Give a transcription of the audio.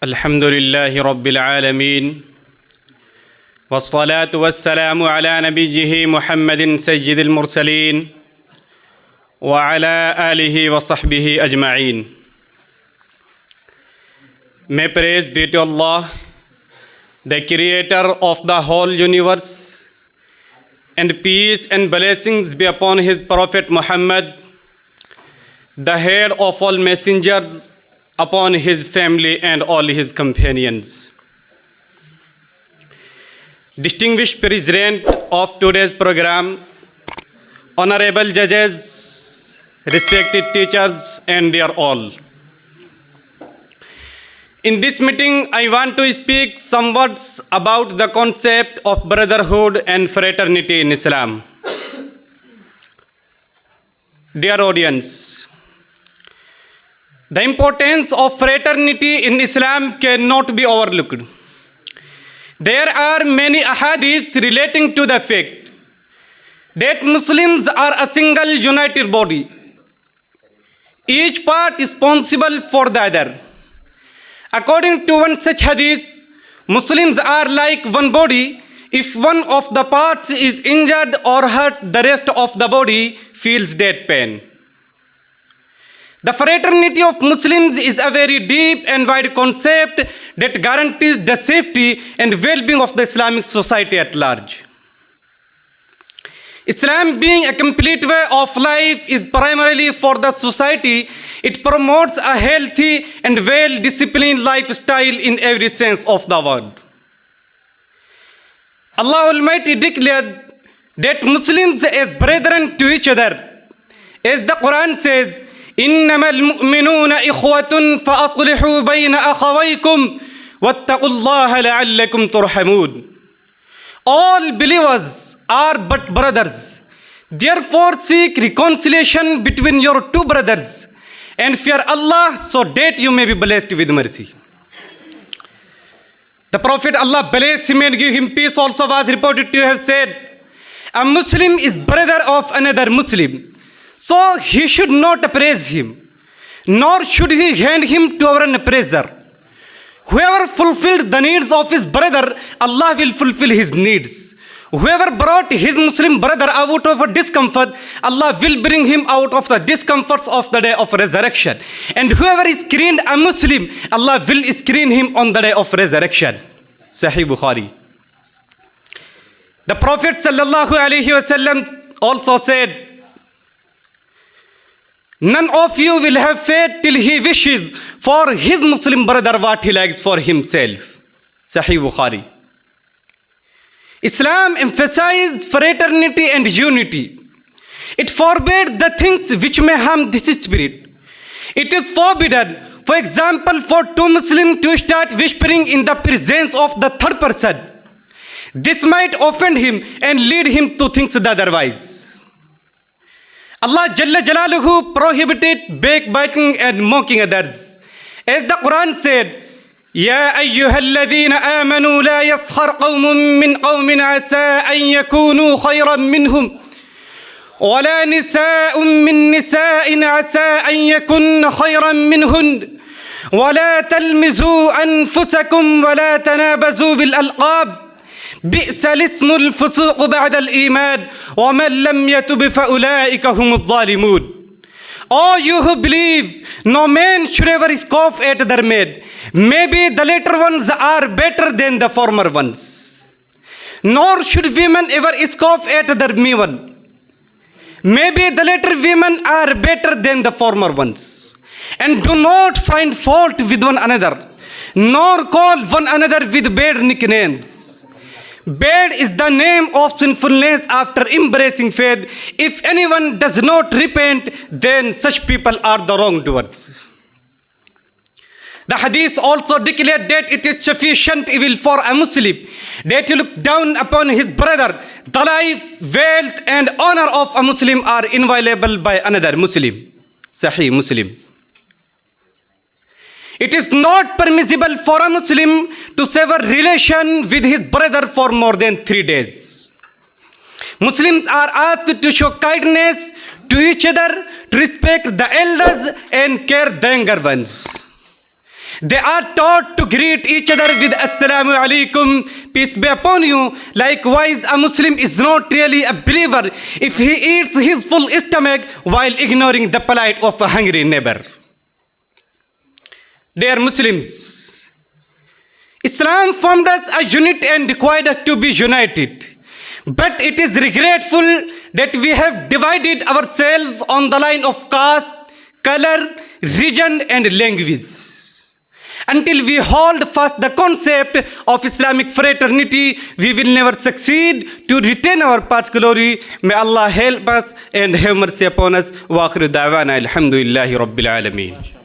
Alhamdulillahi Rabbil Alameen. Wassalatu wassalamu ala nabiyyihi Muhammadin Sayyidil Mursaleen wa ala alihi wa sahbihi ajma'een. May praise be to Allah, the creator of the whole universe, and peace and blessings be upon his Prophet Muhammad, the head of all messengers, upon his family and all his companions. Distinguished President of today's program, honorable judges, respected teachers, and dear all. In this meeting, I want to speak some words about the concept of brotherhood and fraternity in Islam. Dear audience, the importance of fraternity in Islam cannot be overlooked. There are many ahadith relating to the fact that Muslims are a single united body, each part responsible for the other. According to one such hadith, Muslims are like one body. If one of the parts is injured or hurt, the rest of the body feels that pain. The fraternity of Muslims is a very deep and wide concept that guarantees the safety and well-being of the Islamic society at large. Islam, being a complete way of life, is primarily for the society. It promotes a healthy and well-disciplined lifestyle in every sense of the word. Allah Almighty declared that Muslims as brethren to each other. As the Quran says, إنما المؤمنون إخوة فأصلحوا بين أخويكم واتقوا الله لعلكم ترحمون. All believers are but brothers. Therefore seek reconciliation between your two brothers and fear Allah so that you may be blessed with mercy. The Prophet, Allah bless him and give him peace, also was reported to have said, a Muslim is brother of another Muslim. So he should not appraise him, nor should he hand him to an appraiser. Whoever fulfilled the needs of his brother, Allah will fulfill his needs. Whoever brought his Muslim brother out of a discomfort, Allah will bring him out of the discomforts of the day of resurrection. And whoever screened a Muslim, Allah will screen him on the day of resurrection. Sahih Bukhari. The Prophet sallallahu alaihi wasallam also said, none of you will have faith till he wishes for his Muslim brother what he likes for himself. Sahih Bukhari. Islam emphasized fraternity and unity. It forbade the things which may harm this spirit. It is forbidden, for example, for two Muslims to start whispering in the presence of the third person. This might offend him and lead him to think the otherwise. Allah Jalla Jalaluhu prohibited backbiting and mocking others. As the Quran said, يا أيها الذين آمنوا لا يسخر قوم من قوم عسى أن يكونوا خيرا منهم ولا نساء من نساء عسى أن يكن خيرا منهن ولا تلمزوا أنفسكم ولا تنابزوا بالألقاب بئس الاسم الفسوق بعد الإيمان ومن لم يتب فأولئك هم الظالمون. O you who believe, no man should ever scoff at their maid. Maybe the later ones are better than the former ones. Nor should women ever scoff at their maiden. Maybe the later women are better than the former ones. And do not find fault with one another, nor call one another with bad nicknames. Bad is the name of sinfulness after embracing faith. If anyone does not repent, then such people are the wrongdoers. The hadith also declared that it is sufficient evil for a Muslim that he look down upon his brother. The life, wealth, and honor of a Muslim are inviolable by another Muslim. Sahih Muslim. It is not permissible for a Muslim to sever relation with his brother for more than 3 days. Muslims are asked to show kindness to each other, to respect the elders and care the younger ones. They are taught to greet each other with Assalamu alaikum, peace be upon you. Likewise, a Muslim is not really a believer if he eats his full stomach while ignoring the plight of a hungry neighbor. Dear Muslims, Islam formed us a unit and required us to be united. But it is regretful that we have divided ourselves on the line of caste, color, region, and language. Until we hold fast the concept of Islamic fraternity, we will never succeed to retain our past glory. May Allah help us and have mercy upon us. Wa akhiru da'wana alhamdulillahi rabbil alameen.